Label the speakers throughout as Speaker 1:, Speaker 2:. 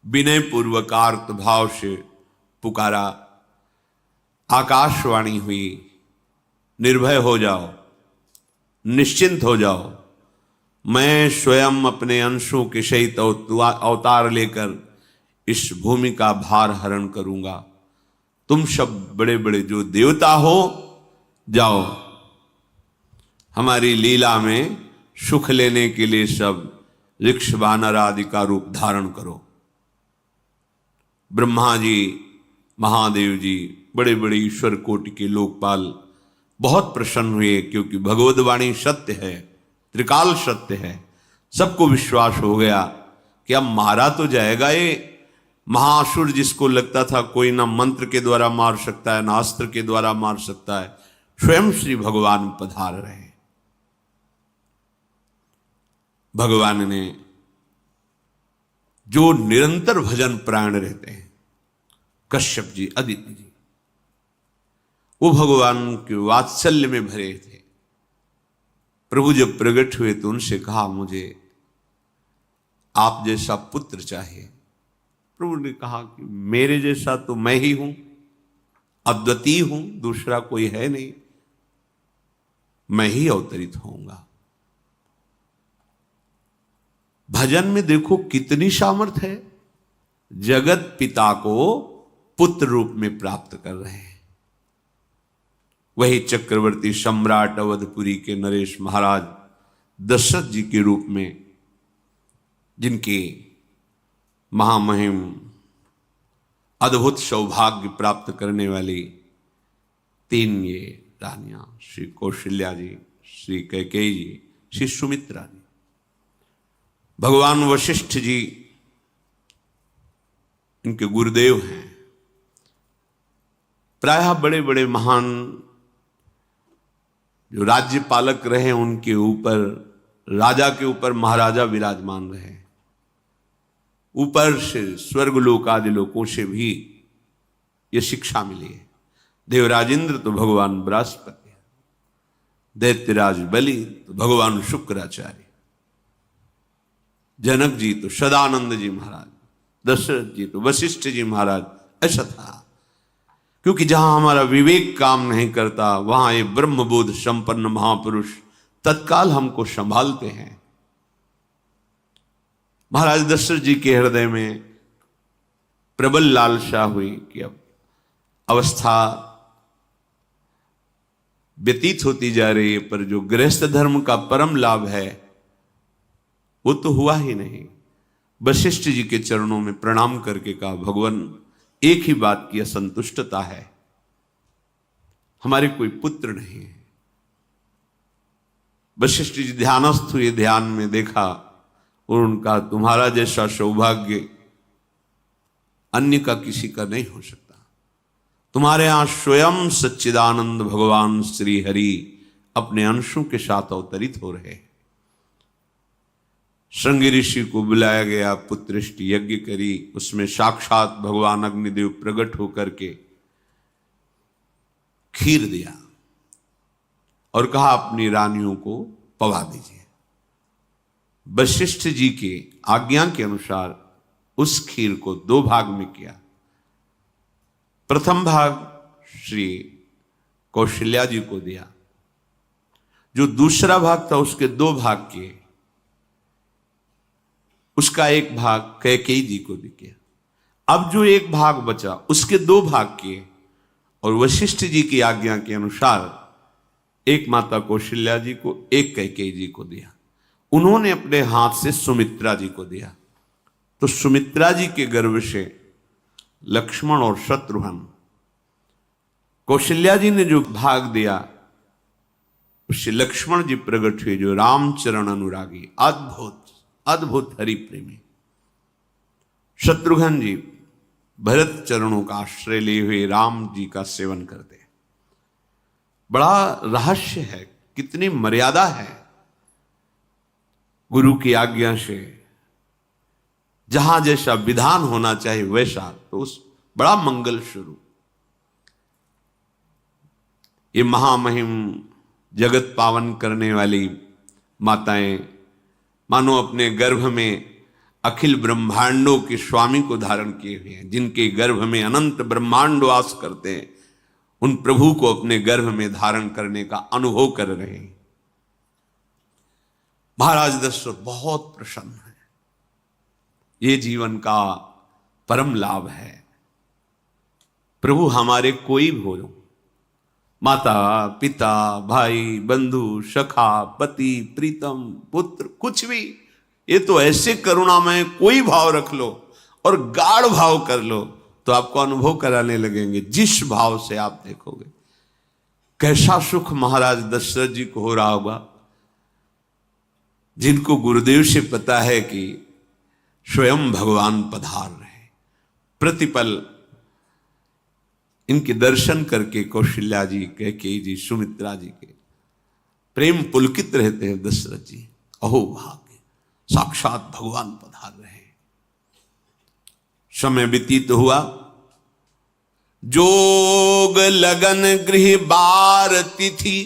Speaker 1: विनय पूर्वक आर्त भाव से पुकारा। आकाशवाणी हुई, निर्भय हो जाओ, निश्चिंत हो जाओ, मैं स्वयं अपने अंशों के सहित अवतार लेकर इस भूमि का भार हरण करूंगा। तुम सब बड़े बड़े जो देवता हो, जाओ हमारी लीला में सुख लेने के लिए सब ऋक्ष वानर आदि का रूप धारण करो। ब्रह्मा जी, महादेव जी, बड़े बड़े ईश्वर कोटि के लोकपाल बहुत प्रसन्न हुए, क्योंकि भगवद वाणी सत्य है, त्रिकाल सत्य है। सबको विश्वास हो गया कि अब मारा तो जाएगा ये महासुर, जिसको लगता था कोई ना मंत्र के द्वारा मार सकता है ना अस्त्र के द्वारा मार सकता है, स्वयं श्री भगवान पधार रहे। भगवान ने जो निरंतर भजन प्राण रहते हैं, कश्यप जी, अदिति जी, वो भगवान के वात्सल्य में भरे थे। प्रभु जब प्रकट हुए तो उनसे कहा, मुझे आप जैसा पुत्र चाहिए। प्रभु ने कहा कि मेरे जैसा तो मैं ही हूं, अद्वितीय हूं, दूसरा कोई है नहीं, मैं ही अवतरित होऊंगा। भजन में देखो कितनी सामर्थ्य है। जगत पिता को पुत्र रूप में प्राप्त कर रहे हैं। वही चक्रवर्ती सम्राट अवधपुरी के नरेश महाराज दशरथ जी के रूप में, जिनके महामहिम अद्भुत सौभाग्य प्राप्त करने वाली 3 ये रानियां, श्री कौशल्या जी, श्री कैकेयी जी, श्री सुमित्रा जी। भगवान वशिष्ठ जी इनके गुरुदेव हैं। प्रायः बड़े बड़े महान जो राज्य पालक रहे, उनके ऊपर, राजा के ऊपर महाराजा विराजमान रहे। ऊपर से स्वर्गलोक आदि लोकों से भी ये शिक्षा मिली है। देवराजेंद्र तो भगवान बृहस्पति, दैत्यराज बलि तो भगवान शुक्राचार्य, जनक जी तो सदानंद जी महाराज, दशरथ जी तो वशिष्ठ जी महाराज। ऐसा था, क्योंकि जहां हमारा विवेक काम नहीं करता, वहां ये ब्रह्मबोध संपन्न महापुरुष तत्काल हमको संभालते हैं। महाराज दशरथ जी के हृदय में प्रबल लालसा हुई कि अब अवस्था व्यतीत होती जा रही है, पर जो गृहस्थ धर्म का परम लाभ है वो तो हुआ ही नहीं। वशिष्ठ जी के चरणों में प्रणाम करके कहा, भगवान एक ही बात की असंतुष्टता है, हमारे कोई पुत्र नहीं है। वशिष्ठ जी ध्यानस्थ हुए, ध्यान में देखा और उनका, तुम्हारा जैसा सौभाग्य अन्य का किसी का नहीं हो सकता। तुम्हारे यहां स्वयं सच्चिदानंद भगवान श्री हरि अपने अंशों के साथ अवतरित हो रहे। श्रृंगी ऋषि को बुलाया गया, पुत्रष्टि यज्ञ करी, उसमें साक्षात भगवान अग्निदेव प्रकट होकर के खीर दिया और कहा अपनी रानियों को पवा दीजिए। वशिष्ठ जी के आज्ञा के अनुसार उस खीर को 2 भाग में किया। प्रथम भाग श्री कौशल्या जी को दिया, जो दूसरा भाग था उसके 2 भाग किए, उसका 1 भाग कैकेयी जी को दिया। अब जो 1 भाग बचा उसके 2 भाग किए, और वशिष्ठ जी की आज्ञा के अनुसार एक माता कौशल्या जी को, एक कैकेयी जी को दिया। उन्होंने अपने हाथ से सुमित्रा जी को दिया। तो सुमित्रा जी के गर्भ से लक्ष्मण और शत्रुघ्न, कौशल्या जी ने जो भाग दिया उससे लक्ष्मण जी प्रकट हुए, जो रामचरण अनुरागी, अद्भुत अद्भुत हरि प्रेमी। शत्रुघ्न जी भरत चरणों का आश्रय लिए हुए राम जी का सेवन करते। बड़ा रहस्य है, कितनी मर्यादा है। गुरु की आज्ञा से जहां जैसा विधान होना चाहिए वैसा, तो उस बड़ा मंगल शुरू। ये महामहिम जगत पावन करने वाली माताएं मानो अपने गर्भ में अखिल ब्रह्मांडों के स्वामी को धारण किए हुए हैं, जिनके गर्भ में अनंत ब्रह्मांड वास करते हैं, उन प्रभु को अपने गर्भ में धारण करने का अनुभव कर रहे हैं। महाराज दशरथ बहुत प्रसन्न है। ये जीवन का परम लाभ है। प्रभु हमारे कोई भी हो, माता पिता भाई बंधु सखा पति प्रीतम पुत्र, कुछ भी, ये तो ऐसे करुणामय कोई भाव रख लो और गाढ़ भाव कर लो तो आपको अनुभव कराने लगेंगे। जिस भाव से आप देखोगे कैसा सुख महाराज दशरथ जी को हो रहा होगा, जिनको गुरुदेव से पता है कि स्वयं भगवान पधार रहे। प्रतिपल इनके दर्शन करके कौशल्या जी, कैकेयी जी, सुमित्रा जी के प्रेम पुलकित रहते हैं। दशरथ जी, अहो भाग्य, साक्षात भगवान पधार रहे हैं। समय व्यतीत हुआ, जोग लगन गृह बार तिथि,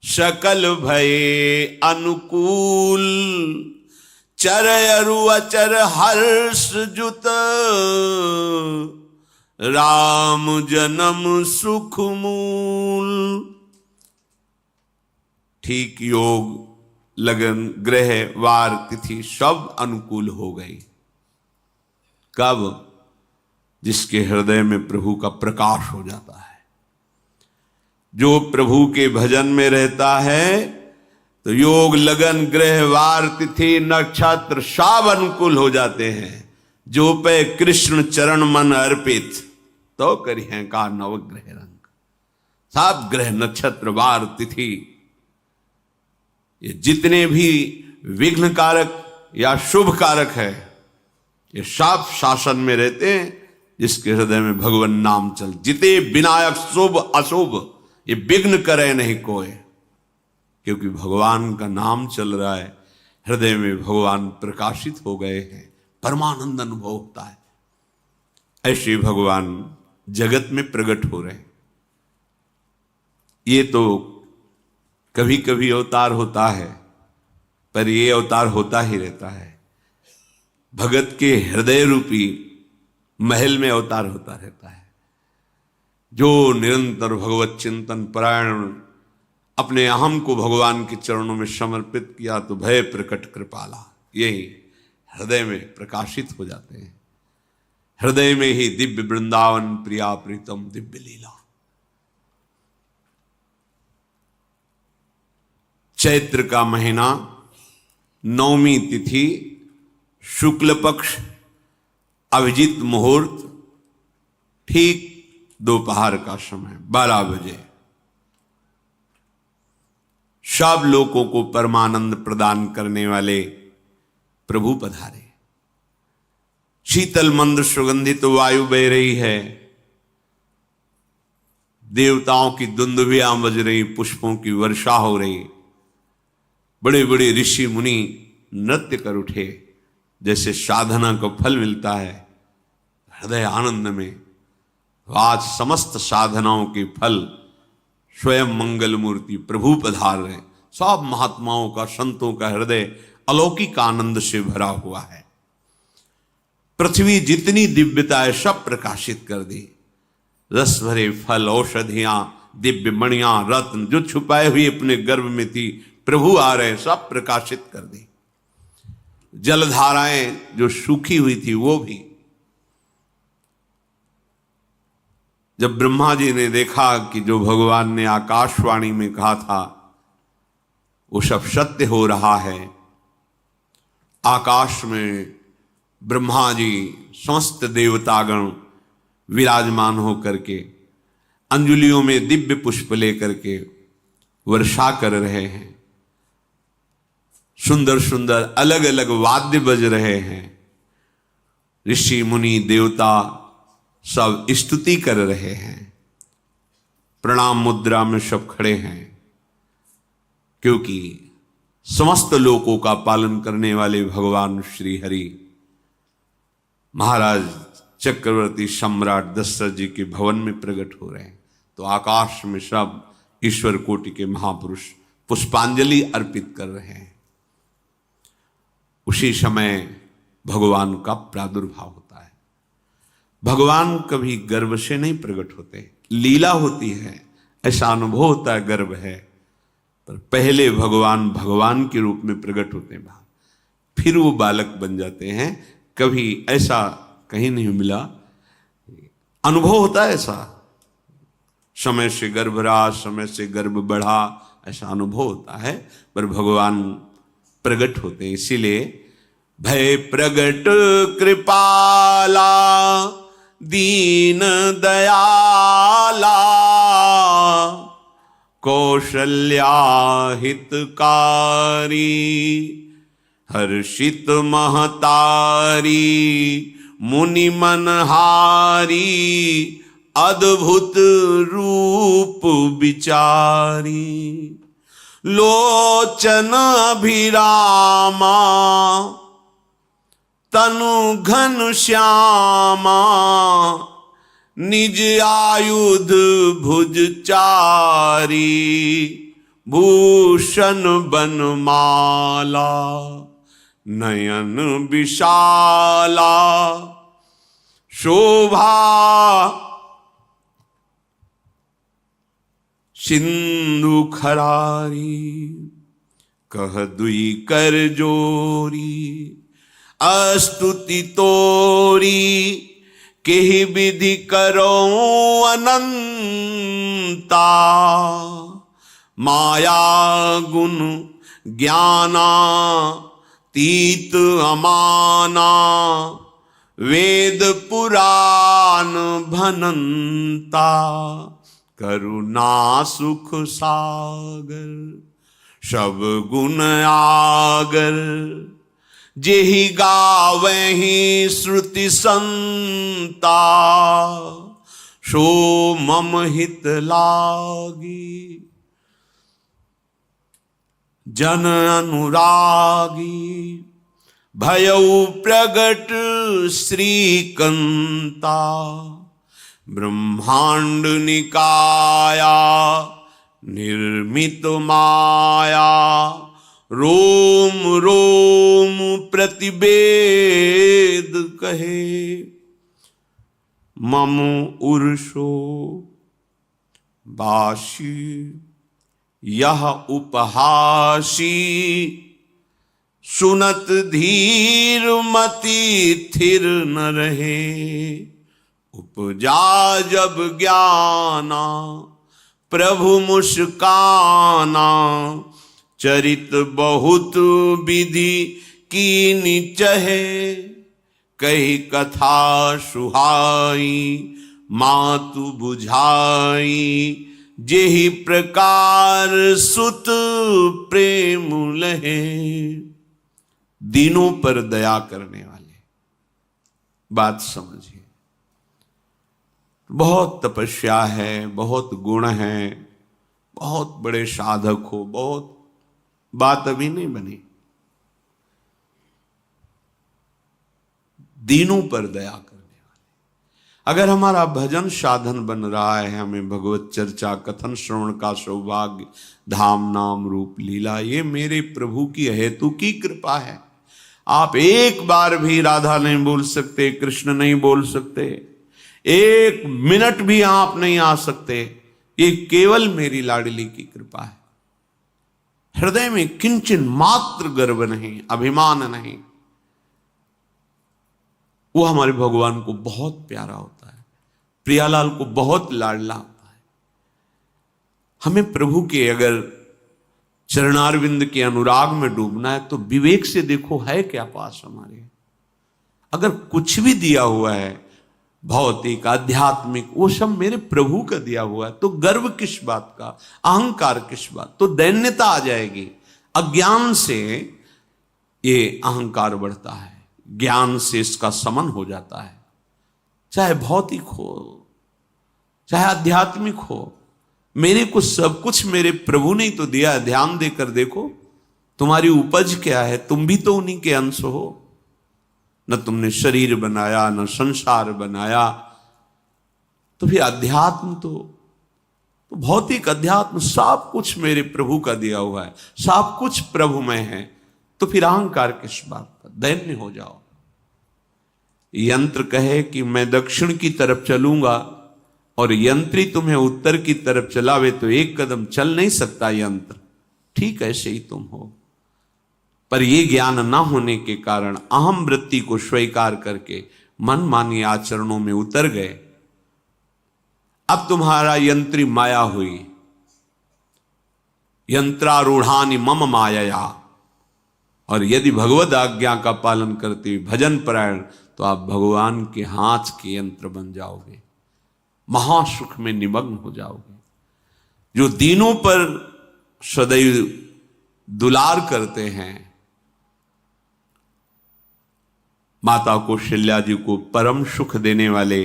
Speaker 1: सकल भये अनुकूल, चर अरु अचर हर्ष जुत, राम जन्म सुख मूल। ठीक योग लगन ग्रह वार तिथि सब अनुकूल हो गई। कब? जिसके हृदय में प्रभु का प्रकाश हो जाता है। जो प्रभु के भजन में रहता है तो योग लगन ग्रह वार तिथि नक्षत्र सब अनुकूल हो जाते हैं। जो पे कृष्ण चरण मन अर्पित, तो करी हैं का नवग्रह रंग। सब ग्रह नक्षत्र वार तिथि, ये जितने भी विघ्न कारक या शुभ कारक है, ये सब शासन में रहते हैं जिसके हृदय में भगवान नाम चल। जिते विनायक शुभ अशुभ, ये विघ्न करे नहीं कोई, क्योंकि भगवान का नाम चल रहा है, हृदय में भगवान प्रकाशित हो गए हैं, परमानंद अनुभव होता है। ऐसे भगवान जगत में प्रकट हो रहे हैं। ये तो कभी कभी अवतार होता है, पर ये अवतार होता ही रहता है। भगत के हृदय रूपी महल में अवतार होता रहता है। जो निरंतर भगवत चिंतन परायण अपने अहम को भगवान के चरणों में समर्पित किया तो भय प्रकट कृपाला, यही हृदय में प्रकाशित हो जाते हैं। हृदय में ही दिव्य वृंदावन प्रिया प्रीतम दिव्य लीला। चैत्र का महीना, नवमी तिथि, शुक्ल पक्ष, अभिजीत मुहूर्त, ठीक दोपहर का समय 12 बजे। सब लोगों को परमानंद प्रदान करने वाले प्रभु पधारे। शीतल मंद सुगंधित वायु बह रही है, देवताओं की दुंदुभियां बज रही, पुष्पों की वर्षा हो रही। बड़े बड़े ऋषि मुनि नृत्य कर उठे, जैसे साधना को फल मिलता है हृदय आनंद में। आज समस्त साधनाओं के फल स्वयं मंगल मूर्ति प्रभु पधार रहे। सब महात्माओं का, संतों का हृदय अलौकिक आनंद से भरा हुआ है। पृथ्वी जितनी दिव्यता है सब प्रकाशित कर दी। रस भरे फल, औषधियां, दिव्य मणियां, रत्न जो छुपाए हुए अपने गर्भ में थी, प्रभु आ रहे, सब प्रकाशित कर दी। जलधाराएं जो सूखी हुई थी वो भी। जब ब्रह्मा जी ने देखा कि जो भगवान ने आकाशवाणी में कहा था वो सब सत्य हो रहा है, आकाश में ब्रह्मा जी समस्त देवतागण विराजमान होकर के अंजलियों में दिव्य पुष्प लेकर के वर्षा कर रहे हैं। सुंदर सुंदर अलग अलग वाद्य बज रहे हैं। ऋषि मुनि देवता सब स्तुति कर रहे हैं। प्रणाम मुद्रा में सब खड़े हैं, क्योंकि समस्त लोकों का पालन करने वाले भगवान श्री हरि महाराज चक्रवर्ती सम्राट दशरथ जी के भवन में प्रकट हो रहे हैं। तो आकाश में सब ईश्वर कोटि के महापुरुष पुष्पांजलि अर्पित कर रहे हैं। उसी समय भगवान का प्रादुर्भाव होता है। भगवान कभी गर्भ से नहीं प्रकट होते, लीला होती है, ऐसा अनुभव होता है गर्भ है, पर पहले भगवान भगवान के रूप में प्रकट होते हैं, फिर वो बालक बन जाते हैं। कभी ऐसा कहीं नहीं मिला, अनुभव होता है ऐसा, समय से गर्भ रहा, समय से गर्भ बढ़ा, ऐसा अनुभव होता है, पर भगवान प्रकट होते हैं। इसीलिए भय प्रगट कृपाला दीन दयाला कौशल्या हितकारी हर्षित महतारी मुनि मनहारी अद्भुत रूप विचारी लोचन अभिरामा तनु घन श्यामा निज आयुध भुज चारी भूषण बनमाला नयन विशाला शोभा सिंधु खरारी कह दुई कर जोरी अस्तुति तोरी केहि विधि करो अनंता माया गुण ज्ञाना तीत अमाना वेद पुराण भनंता करुणा सुख सागर सब गुण आगर जेहि गावहि श्रुति संता सो मम हित लागी जन अनुरागी भयउ प्रगट श्रीकंता ब्रह्मांड निकाया निर्मित माया रोम रोम प्रतिवेद कहे मम उर्षो बाशी यह उपहासी सुनत धीर मति थिर न रहे उपजा जब ज्ञाना प्रभु मुस्काना चरित बहुत विधि कीनि चहे कही कथा सुहाई मातु बुझाई जेहि प्रकार सुत प्रेम लहे दीनों पर दया करने वाले। बात समझिए, बहुत तपस्या है, बहुत गुण है, बहुत बड़े साधक हो, बहुत बात अभी नहीं बनी। दीनों पर दया करने वाले। अगर हमारा भजन साधन बन रहा है, हमें भगवत चर्चा कथन श्रवण का सौभाग्य, धाम नाम रूप लीला, ये मेरे प्रभु की हेतु की कृपा है। आप एक बार भी राधा नहीं बोल सकते, कृष्ण नहीं बोल सकते, एक मिनट भी आप नहीं आ सकते, ये केवल मेरी लाडली की कृपा है। हृदय में किंचन मात्र गर्व नहीं, अभिमान नहीं, वो हमारे भगवान को बहुत प्यारा होता है, प्रियालाल को बहुत लाडला होता है। हमें प्रभु के अगर चरणारविंद के अनुराग में डूबना है तो विवेक से देखो है क्या पास हमारे। अगर कुछ भी दिया हुआ है भौतिक आध्यात्मिक, वो सब मेरे प्रभु का दिया हुआ है, तो गर्व किस बात का, अहंकार किस बात, तो दैन्यता आ जाएगी। अज्ञान से ये अहंकार बढ़ता है, ज्ञान से इसका समन हो जाता है। चाहे भौतिक हो चाहे आध्यात्मिक हो, मेरे को सब कुछ मेरे प्रभु ने तो दिया है। ध्यान देकर देखो तुम्हारी उपज क्या है, तुम भी तो उन्हीं के अंश हो। न तुमने शरीर बनाया, न संसार बनाया, तो फिर अध्यात्म तो भौतिक अध्यात्म सब कुछ मेरे प्रभु का दिया हुआ है, सब कुछ प्रभु में है, तो फिर अहंकार किस बात का, दैन्य हो जाओ। यंत्र कहे कि मैं दक्षिण की तरफ चलूंगा और यंत्री तुम्हें उत्तर की तरफ चलावे तो एक कदम चल नहीं सकता यंत्र, ठीक ऐसे ही तुम हो। पर यह ज्ञान ना होने के कारण अहम वृत्ति को स्वीकार करके मनमानी आचरणों में उतर गए। अब तुम्हारा यंत्री माया हुई, यंत्रारूढ़ानि मम माया। और यदि भगवद आज्ञा का पालन करते हुए भजन परायण तो आप भगवान के हाथ के यंत्र बन जाओगे, महासुख में निमग्न हो जाओगे। जो दीनों पर सदैव दुलार करते हैं, माता कौशल्या जी को परम सुख देने वाले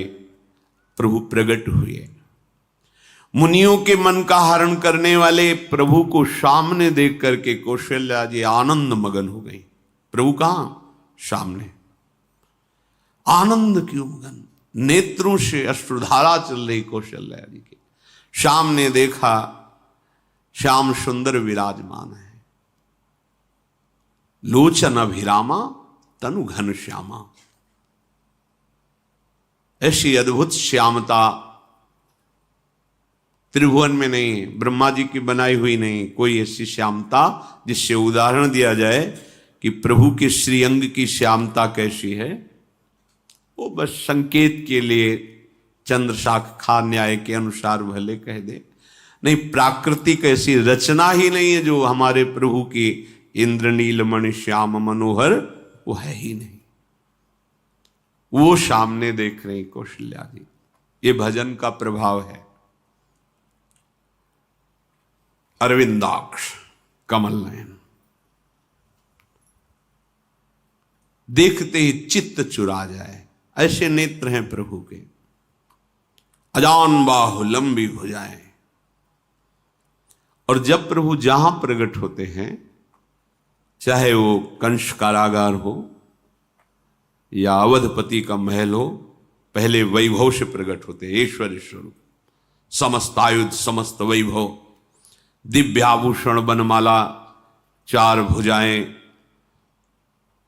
Speaker 1: प्रभु प्रकट हुए। मुनियों के मन का हरण करने वाले प्रभु को सामने देख करके कौशल्या जी आनंद मगन हो गई। प्रभु कहां? सामने। आनंद क्यों मगन? नेत्रों से अश्रुधारा चल रही कौशल्या जी के सामने देखा, श्याम सुंदर विराजमान है, लोचन अभिरामा तनु घन श्यामा। ऐसी अद्भुत श्यामता त्रिभुवन में नहीं, ब्रह्मा जी की बनाई हुई नहीं कोई ऐसी श्यामता जिससे उदाहरण दिया जाए कि प्रभु के श्रीअंग की श्यामता कैसी है। वो बस संकेत के लिए चंद्र शाखा न्याय के अनुसार भले कह दे, नहीं प्राकृतिक ऐसी रचना ही नहीं है जो हमारे प्रभु की इंद्रनील मणि श्याम मनोहर, वो है ही नहीं। वो सामने देख रही कौशल्या जी। ये भजन का प्रभाव है। अरविंदाक्ष कमल नयन, देखते ही चित्त चुरा जाए, ऐसे नेत्र हैं प्रभु के। अजान बाहु लंबी भुजाएं। और जब प्रभु जहां प्रकट होते हैं, चाहे वो कंस कारागार हो या अवधपति का महल हो, पहले वैभव से प्रकट होते हैं। ऐश्वर्य स्वरूप, समस्त आयुध, समस्त वैभव, दिव्याभूषण, बनमाला, चार भुजाएं,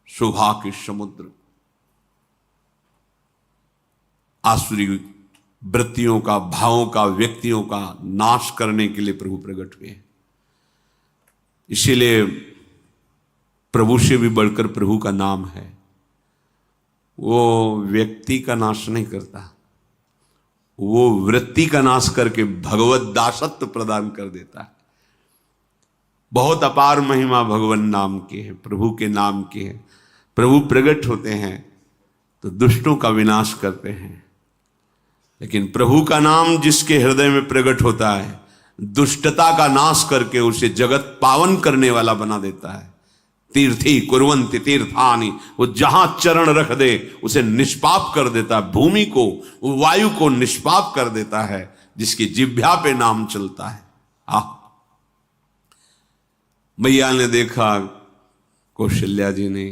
Speaker 1: शोभा के समुद्र, आसुरी वृत्तियों का, भावों का, व्यक्तियों का नाश करने के लिए प्रभु प्रकट हुए। इसीलिए प्रभु से भी बढ़कर प्रभु का नाम है। वो व्यक्ति का नाश नहीं करता, वो वृत्ति का नाश करके भगवत दासत्व प्रदान कर देता है। बहुत अपार महिमा भगवान नाम की है, प्रभु के नाम की है। प्रभु प्रकट होते हैं तो दुष्टों का विनाश करते हैं, लेकिन प्रभु का नाम जिसके हृदय में प्रकट होता है, दुष्टता का नाश करके उसे जगत पावन करने वाला बना देता है। तीर्थी कुर्वन्ति तीर्थानि, वो जहां चरण रख दे उसे निष्पाप कर देता है। भूमि को, वायु को निष्पाप कर देता है जिसकी जिह्वा पे नाम चलता है। मैया ने देखा, कौशल्या जी ने,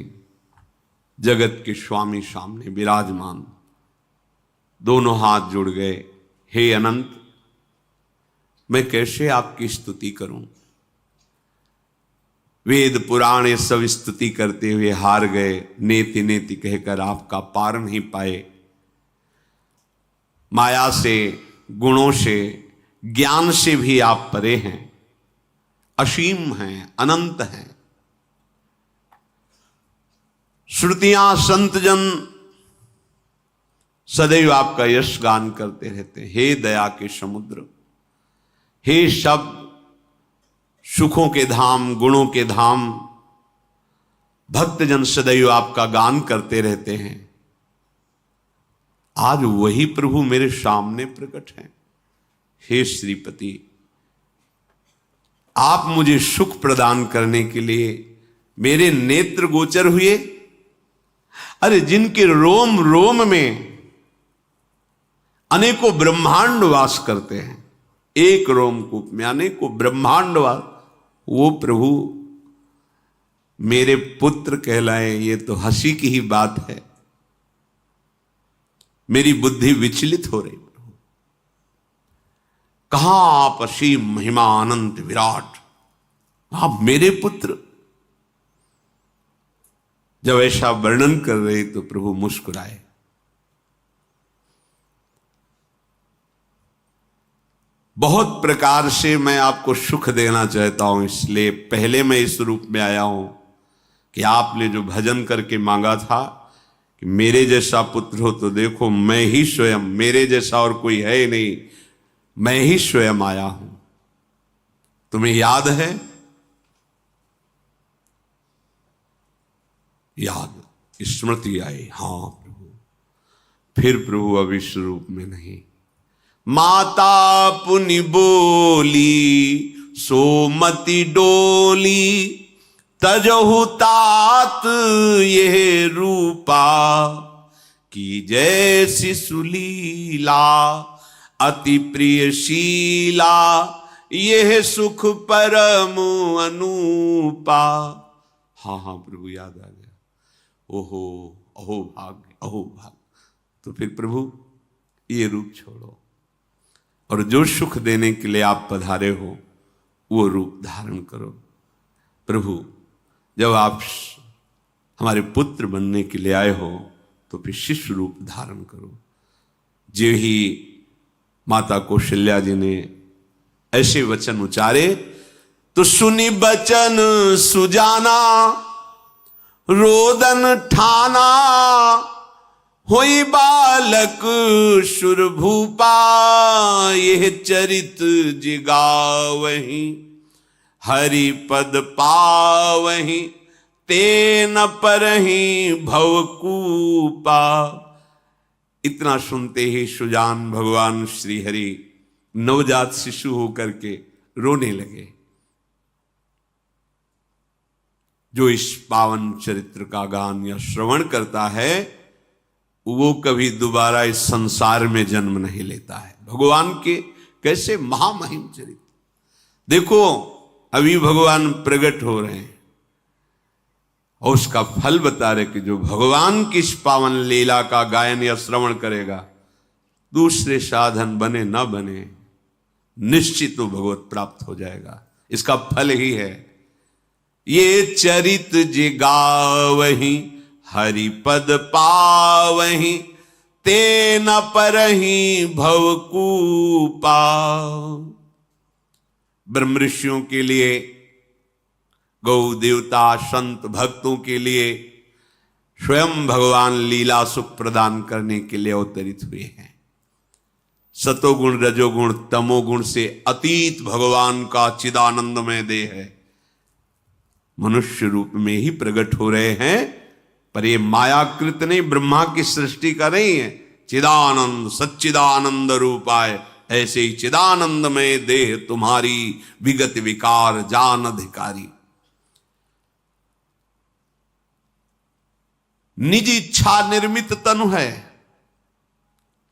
Speaker 1: जगत के स्वामी सामने विराजमान, दोनों हाथ जुड़ गए। हे अनंत, मैं कैसे आपकी स्तुति करूं? वेद पुराण ये सब स्तुति करते हुए हार गए। नेति नेति कहकर आपका पार नहीं पाए। माया से, गुणों से, ज्ञान से भी आप परे हैं, असीम हैं, अनंत हैं। श्रुतियां, संतजन सदैव आपका यश गान करते रहते हैं। हे दया के समुद्र, हे शब्द, सुखों के धाम, गुणों के धाम, भक्तजन सदैव आपका गान करते रहते हैं। आज वही प्रभु मेरे सामने प्रकट हैं। हे श्रीपति, आप मुझे सुख प्रदान करने के लिए मेरे नेत्र गोचर हुए। अरे जिनके रोम रोम में अनेकों ब्रह्मांड वास करते हैं, एक रोमकूप में अनेकों ब्रह्मांड वास, वो प्रभु मेरे पुत्र कहलाए, ये तो हंसी की ही बात है। मेरी बुद्धि विचलित हो रही। प्रभु कहां आप असीम महिमा अनंत विराट, आप मेरे पुत्र। जब ऐसा वर्णन कर रहे तो प्रभु मुस्कुराए। बहुत प्रकार से मैं आपको सुख देना चाहता हूं, इसलिए पहले मैं इस रूप में आया हूं कि आपने जो भजन करके मांगा था कि मेरे जैसा पुत्र हो, तो देखो मैं ही स्वयं, मेरे जैसा और कोई है ही नहीं, मैं ही स्वयं आया हूं। तुम्हें याद है? याद, स्मृति आई, हाँ प्रभु। फिर प्रभु अब इस रूप में नहीं। माता पुनि बोली सोमति डोली, तजहु तात ये रूपा, की जैसी सुलीला अति प्रियशीला, यह सुख परम अनूपा। हाँ हाँ प्रभु, याद आ गया। ओहो, अहो भाग्य, अहो भाग्य। तो फिर प्रभु ये रूप छोड़ो और जो सुख देने के लिए आप पधारे हो वो रूप धारण करो। प्रभु जब आप हमारे पुत्र बनने के लिए आए हो तो फिर शिष्य रूप धारण करो। जो ही माता कौशल्या जी ने ऐसे वचन उचारे तो सुनी बचन सुजाना, रोदन ठाना, होई बालक सुरभूपा, यह चरित जिगावही, हरि पद पावही, ते न परही भवकूपा। इतना सुनते ही सुजान भगवान श्री हरि नवजात शिशु होकर के रोने लगे। जो इस पावन चरित्र का गान या श्रवण करता है वो कभी दोबारा इस संसार में जन्म नहीं लेता है। भगवान के कैसे महामहिम चरित्र देखो, अभी भगवान प्रकट हो रहे हैं और उसका फल बता रहे कि जो भगवान की इस पावन लीला का गायन या श्रवण करेगा, दूसरे साधन बने ना बने, निश्चित वो भगवत प्राप्त हो जाएगा। इसका फल ही है ये चरित जिगावही, हरिपद पावही, ते न परही भवकूपा। ब्रह्म ऋषियों के लिए, गौ देवता संत भक्तों के लिए स्वयं भगवान लीला सुख प्रदान करने के लिए अवतरित हुए हैं। सतोगुण रजोगुण तमोगुण से अतीत भगवान का चिदानंदमय देह है, मनुष्य रूप में ही प्रकट हो रहे हैं। पर ये मायाकृत नहीं, ब्रह्मा की सृष्टि का नहीं है। चिदानंद सच्चिदानंद रूपाय, ऐसे ही चिदानंदमय देह तुम्हारी, विगत विकार जान अधिकारी। निज इच्छा निर्मित तनु है,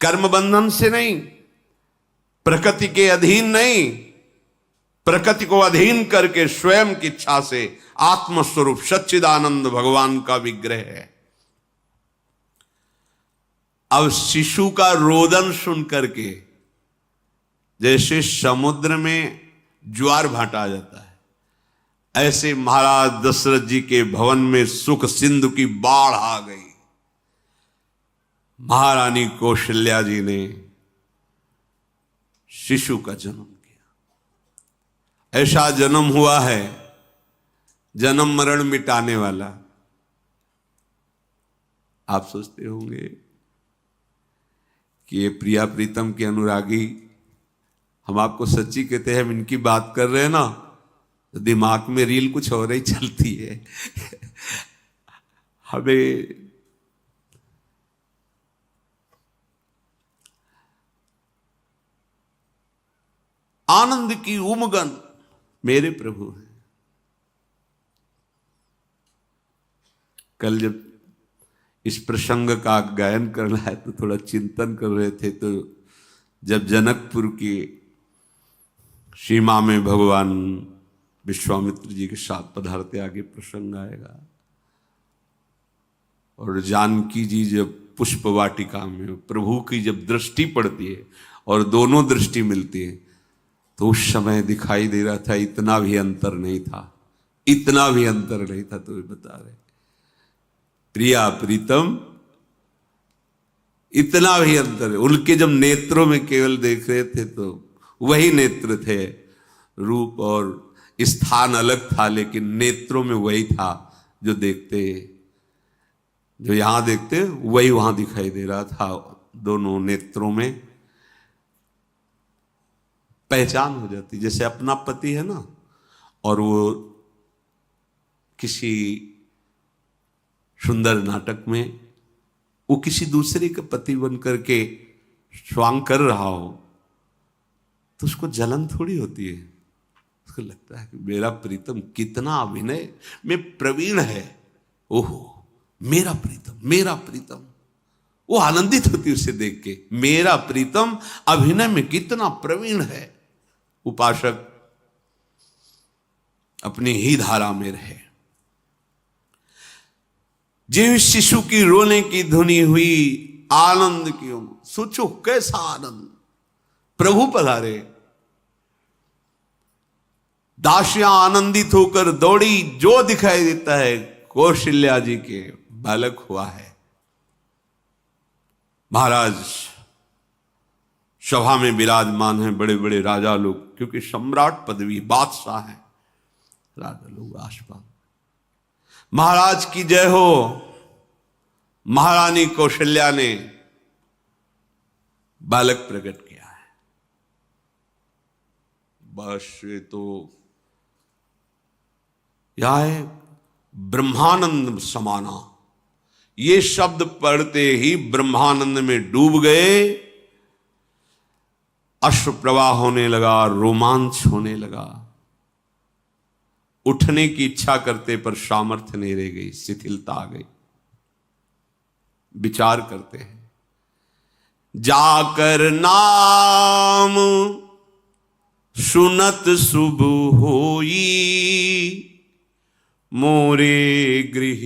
Speaker 1: कर्म बंधन से नहीं, प्रकृति के अधीन नहीं, प्रकृति को अधीन करके स्वयं की इच्छा से आत्मस्वरूप सच्चिदानंद भगवान का विग्रह है। अब शिशु का रोदन सुन करके जैसे समुद्र में ज्वार भाटा आ जाता है, ऐसे महाराज दशरथ जी के भवन में सुख सिंधु की बाढ़ आ गई। महारानी कौशल्या जी ने शिशु का जन्म किया। ऐसा जन्म हुआ है जन्म मरण मिटाने वाला। आप सोचते होंगे कि ये प्रिया प्रीतम के अनुरागी, हम आपको सच्ची कहते हैं, हम इनकी बात कर रहे हैं ना तो दिमाग में रील कुछ और ही चलती है। हमें आनंद की उमगन मेरे प्रभु हैं। कल जब इस प्रसंग का गायन करना है तो थोड़ा चिंतन कर रहे थे, तो जब जनकपुर की सीमा में भगवान विश्वामित्र जी के साथ पधारते, आगे प्रसंग आएगा, और जानकी जी जब पुष्प वाटिका में प्रभु की जब दृष्टि पड़ती है और दोनों दृष्टि मिलती है, तो उस समय दिखाई दे रहा था इतना भी अंतर नहीं था, इतना भी अंतर नहीं था। तो बता रहे प्रिया प्रीतम, इतना भी अंतर है। उनके जब नेत्रों में केवल देख रहे थे तो वही नेत्र थे, रूप और स्थान अलग था, लेकिन नेत्रों में वही था। जो देखते, जो यहां देखते वही वहां दिखाई दे रहा था। दोनों नेत्रों में पहचान हो जाती, जैसे अपना पति है ना, और वो किसी सुंदर नाटक में वो किसी दूसरे का पति बन करके स्वांग कर रहा हो, तो उसको जलन थोड़ी होती है। उसको लगता है कि मेरा प्रीतम कितना अभिनय में प्रवीण है, ओहो मेरा प्रीतम, मेरा प्रीतम। वो आनंदित होती उसे देख के, मेरा प्रीतम अभिनय में कितना प्रवीण है। उपासक अपनी ही धारा में रहे। जिस शिशु की रोने की धुनी हुई, आनंद की सोचो कैसा आनंद, प्रभु पधारे। दासियां आनंदित होकर दौड़ी, जो दिखाई देता है कौशल्या जी के बालक हुआ है। महाराज सभा में विराजमान हैं, बड़े बड़े राजा लोग, क्योंकि सम्राट पदवी, बादशाह है, राजा लोग आसपास। महाराज की जय हो। महारानी कौशल्या ने बालक प्रकट किया है। बस ये तो यह है ब्रह्मानंद समाना। ये शब्द पढ़ते ही ब्रह्मानंद में डूब गए। अश्रु प्रवाह होने लगा, रोमांच होने लगा। उठने की इच्छा करते पर सामर्थ्य नहीं रह गई, शिथिलता आ गई। विचार करते हैं, जाकर नाम सुनत शुभ होई, मोरे गृह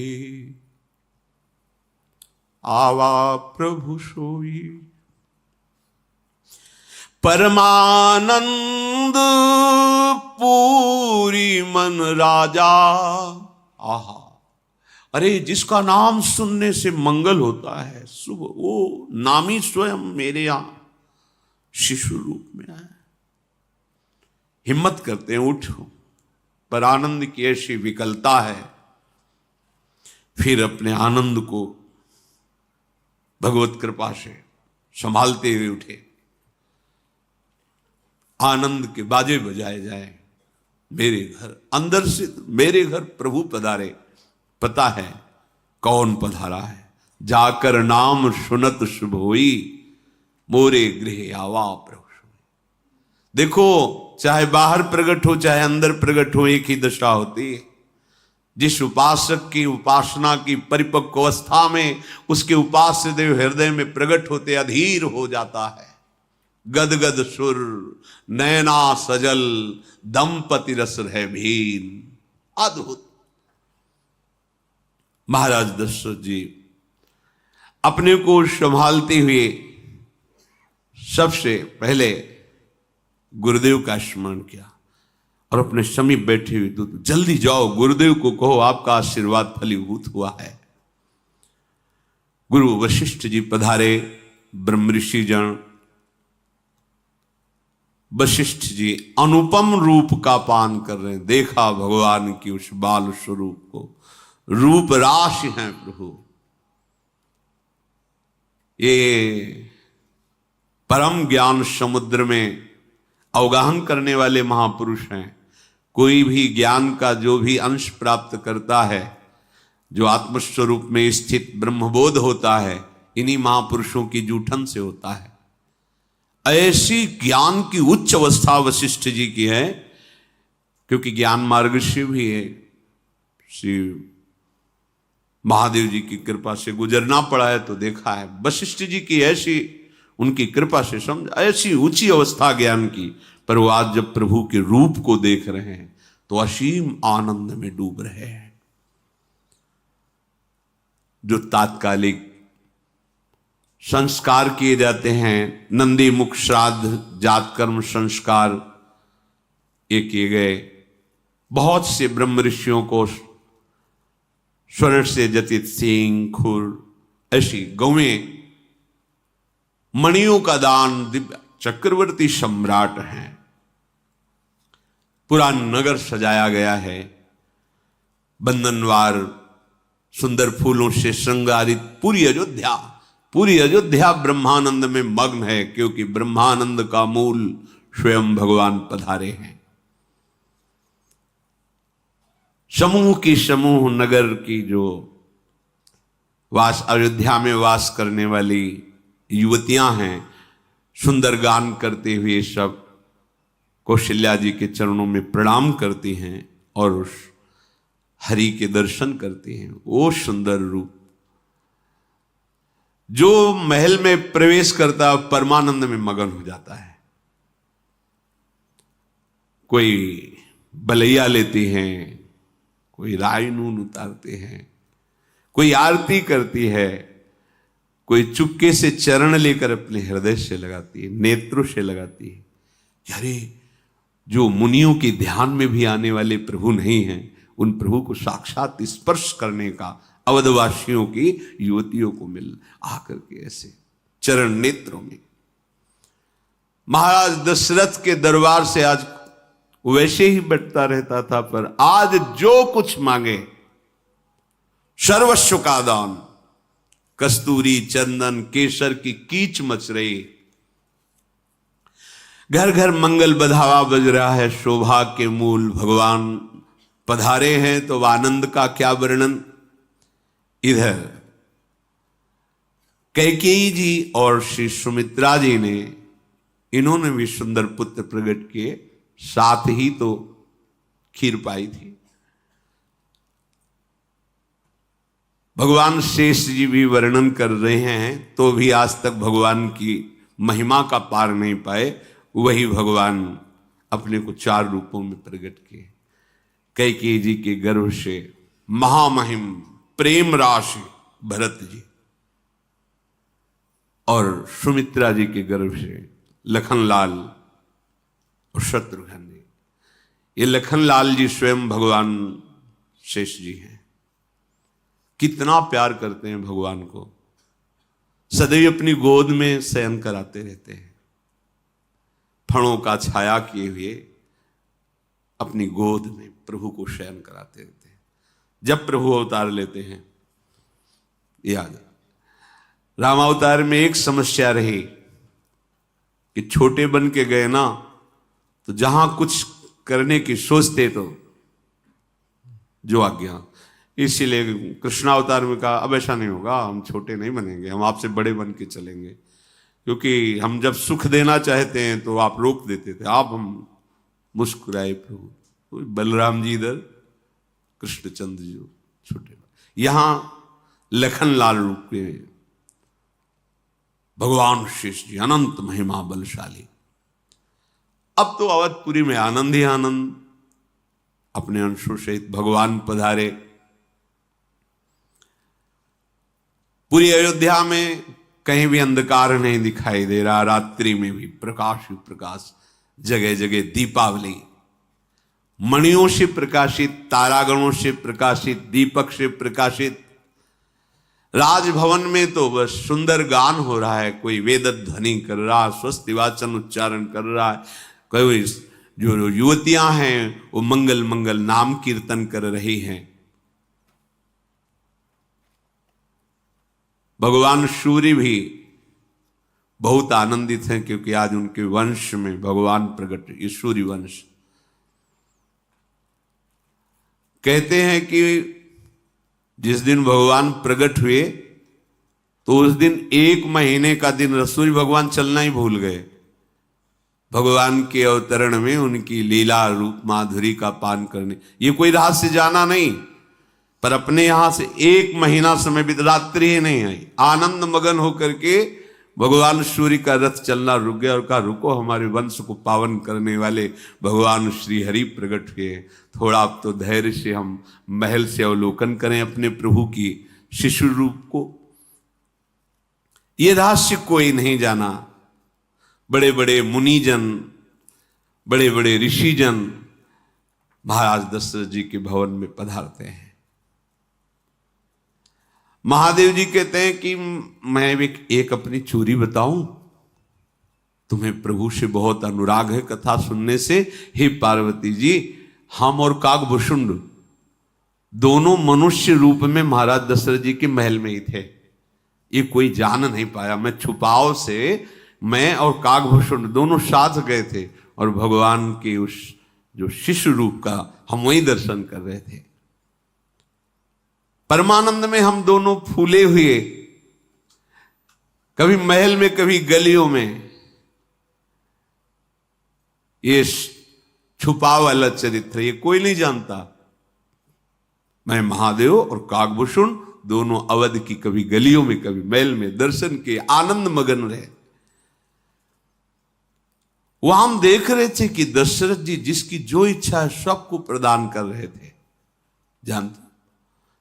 Speaker 1: आवा प्रभु सोई। परमानंद पूरी मन राजा। आहा, अरे जिसका नाम सुनने से मंगल होता है, शुभ, वो नामी स्वयं मेरे यहां शिशु रूप में आए। हिम्मत करते हैं, उठो। पर आनंद की ऐसी विकलता है, फिर अपने आनंद को भगवत कृपा से संभालते हुए उठे। आनंद के बाजे बजाए जाए। मेरे घर, अंदर से मेरे घर प्रभु पधारे। पता है कौन पधारा है। जाकर नाम सुनत शुभ होई, मोरे गृह आवा प्रभु सोई। देखो, चाहे बाहर प्रकट हो चाहे अंदर प्रकट हो, एक ही दशा होती है। जिस उपासक की उपासना की परिपक्व अवस्था में उसके उपास्य देव हृदय में प्रकट होते अधीर हो जाता है। गदगद सुर नैना सजल, दंपति रस है भीन। अद्भुत। महाराज दशरथ जी अपने को संभालते हुए सबसे पहले गुरुदेव का स्मरण किया और अपने समीप बैठे हुए दूत, जल्दी जाओ गुरुदेव को कहो आपका आशीर्वाद फलीभूत हुआ है। गुरु वशिष्ठ जी पधारे। ब्रह्म ऋषि जन वशिष्ठ जी अनुपम रूप का पान कर रहे हैं। देखा भगवान की उस बाल स्वरूप को, रूप राशि हैं प्रभु। ये परम ज्ञान समुद्र में अवगाहन करने वाले महापुरुष हैं। कोई भी ज्ञान का जो भी अंश प्राप्त करता है, जो आत्मस्वरूप में स्थित ब्रह्मबोध होता है, इन्हीं महापुरुषों की जूठन से होता है। ऐसी ज्ञान की उच्च अवस्था वशिष्ठ जी की है, क्योंकि ज्ञान मार्ग से भी है, श्री महादेव जी की कृपा से गुजरना पड़ा है। तो देखा है वशिष्ठ जी की ऐसी, उनकी कृपा से समझ, ऐसी ऊंची अवस्था ज्ञान की। पर वो आज जब प्रभु के रूप को देख रहे हैं तो असीम आनंद में डूब रहे हैं। जो तात्कालिक संस्कार किए जाते हैं, नंदी मुख श्राद्ध जात कर्म संस्कार ये किए गए। बहुत से ब्रह्म ऋषियों को स्वर्ण से जटित सींग, खुर, ऐसी गौएं, मणियों का दान, दिव्य चक्रवर्ती सम्राट हैं। पूरा नगर सजाया गया है, बंधनवार सुंदर फूलों से श्रृंगारित पूरी अयोध्या ब्रह्मानंद में मग्न है, क्योंकि ब्रह्मानंद का मूल स्वयं भगवान पधारे हैं। समूह नगर की जो अयोध्या में वास करने वाली युवतियां हैं, सुंदर गान करते हुए सब कौशल्या जी के चरणों में प्रणाम करती हैं और उस हरि के दर्शन करती हैं। वो सुंदर रूप जो महल में प्रवेश करता परमानंद में मगन हो जाता है। कोई बलैया लेती हैं, कोई राय नून उतारते हैं, कोई आरती करती है, कोई चुपके से चरण लेकर अपने हृदय से लगाती है, नेत्रों से लगाती है। अरे जो मुनियों के ध्यान में भी आने वाले प्रभु नहीं हैं, उन प्रभु को साक्षात स्पर्श करने का अवधवासियों की युवतियों को मिल आकर के ऐसे चरण नेत्रों में। महाराज दशरथ के दरबार से आज वैसे ही बैठता रहता था, पर आज जो कुछ मांगे सर्वस्व का दान। कस्तूरी चंदन केसर की कीच मच रही, घर घर मंगल बधावा बज रहा है। शोभा के मूल भगवान पधारे हैं, तो आनंद का क्या वर्णन। इधर कैकेयी जी और श्री सुमित्रा जी ने, इन्होंने भी सुंदर पुत्र प्रकट किए, साथ ही तो खीर पाई थी। भगवान शेष जी भी वर्णन कर रहे हैं, तो भी आज तक भगवान की महिमा का पार नहीं पाए। वही भगवान अपने को 4 रूपों में प्रकट किए। कैकेयी जी के गर्भ से महामहिम प्रेम राशि भरत जी, और सुमित्रा जी के गर्भ से लखनलाल और शत्रुघ्न जी। ये लखनलाल जी स्वयं भगवान शेष जी हैं। कितना प्यार करते हैं भगवान को, सदैव अपनी गोद में शयन कराते रहते हैं। फणों का छाया किए हुए अपनी गोद में प्रभु को शयन कराते रहते हैं। जब प्रभु अवतार लेते हैं, याद रामावतार में एक समस्या रही कि छोटे बन के गए ना, तो जहां कुछ करने की सोचते तो जो आज्ञा। इसीलिए कृष्णावतार में कहा अब ऐसा नहीं होगा, हम छोटे नहीं बनेंगे, हम आपसे बड़े बन के चलेंगे। क्योंकि हम जब सुख देना चाहते हैं तो आप रोक देते थे, आप हम मुस्कुराए प्रभु। बलराम जी इधर, कृष्णचंद्र जी छोटे, यहां लखनलाल रूप के भगवान शेष जी अनंत महिमा बलशाली। अब तो अवधपुरी में आनंद ही आनंद, अपने अंशों सहित भगवान पधारे। पूरी अयोध्या में कहीं भी अंधकार नहीं दिखाई दे रहा, रात्रि में भी प्रकाश ही प्रकाश, जगह जगह दीपावली, मणियों से प्रकाशित, तारागणों से प्रकाशित, दीपक से प्रकाशित। राजभवन में तो बस सुंदर गान हो रहा है, कोई वेद ध्वनि कर रहा है, स्वस्ति वाचन उच्चारण कर रहा है, कोई जो युवतियां हैं वो मंगल मंगल नाम कीर्तन कर रही हैं। भगवान सूर्य भी बहुत आनंदित हैं, क्योंकि आज उनके वंश में भगवान प्रकट, ये सूर्य वंश। कहते हैं कि जिस दिन भगवान प्रकट हुए तो उस दिन 1 महीने का दिन सूर्य भगवान चलना ही भूल गए। भगवान के अवतरण में उनकी लीला रूप माधुरी का पान करने, ये कोई रहस्य जाना नहीं, पर अपने यहां से 1 महीना समय बीत, रात्रि ही नहीं आई। आनंद मगन होकर के भगवान सूर्य का रथ चलना रुक गया और कहा रुको, हमारे वंश को पावन करने वाले भगवान श्री हरि प्रकट हुए। थोड़ा अब तो धैर्य से हम महल से अवलोकन करें अपने प्रभु की शिशु रूप को। ये रहस्य कोई नहीं जाना। बड़े बड़े मुनिजन, बड़े बड़े ऋषिजन महाराज दशरथ जी के भवन में पधारते हैं। महादेव जी कहते हैं कि मैं एक अपनी चोरी बताऊं। तुम्हें प्रभु से बहुत अनुराग है कथा सुनने से। हे पार्वती जी, हम और काकभूषुंड दोनों मनुष्य रूप में महाराज दशरथ जी के महल में ही थे। ये कोई जान नहीं पाया। मैं छुपाव से, मैं और काकभूषुंड दोनों साथ गए थे और भगवान के उस जो शिशु रूप का हम वही दर्शन कर रहे थे। परमानंद में हम दोनों फूले हुए, कभी महल में कभी गलियों में। ये छुपा वाला चरित्र ये कोई नहीं जानता। मैं महादेव और काकभूषुंड दोनों अवध की कभी गलियों में कभी महल में दर्शन के आनंद मगन रहे। वहां हम देख रहे थे कि दशरथ जी जिसकी जो इच्छा है सबको प्रदान कर रहे थे। जानता,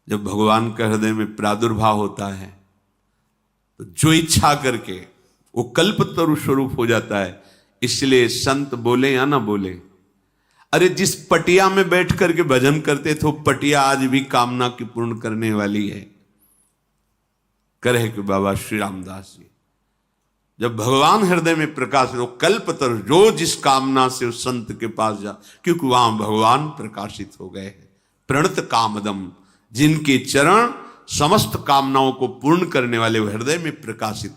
Speaker 1: जब भगवान का हृदय में प्रादुर्भाव होता है तो जो इच्छा करके वो कल्पतरु स्वरूप हो जाता है। इसलिए संत बोले या ना बोले, अरे जिस पटिया में बैठ करके भजन करते थे वो पटिया आज भी कामना की पूर्ण करने वाली है। करे कि बाबा श्री रामदास जी, जब भगवान हृदय में प्रकाश हो, कल्पतरु जो जिस कामना से उस संत के पास जा, क्योंकि वहां भगवान प्रकाशित हो गए हैं। प्रणत कामदम, जिनके चरण समस्त कामनाओं को पूर्ण करने वाले हृदय में प्रकाशित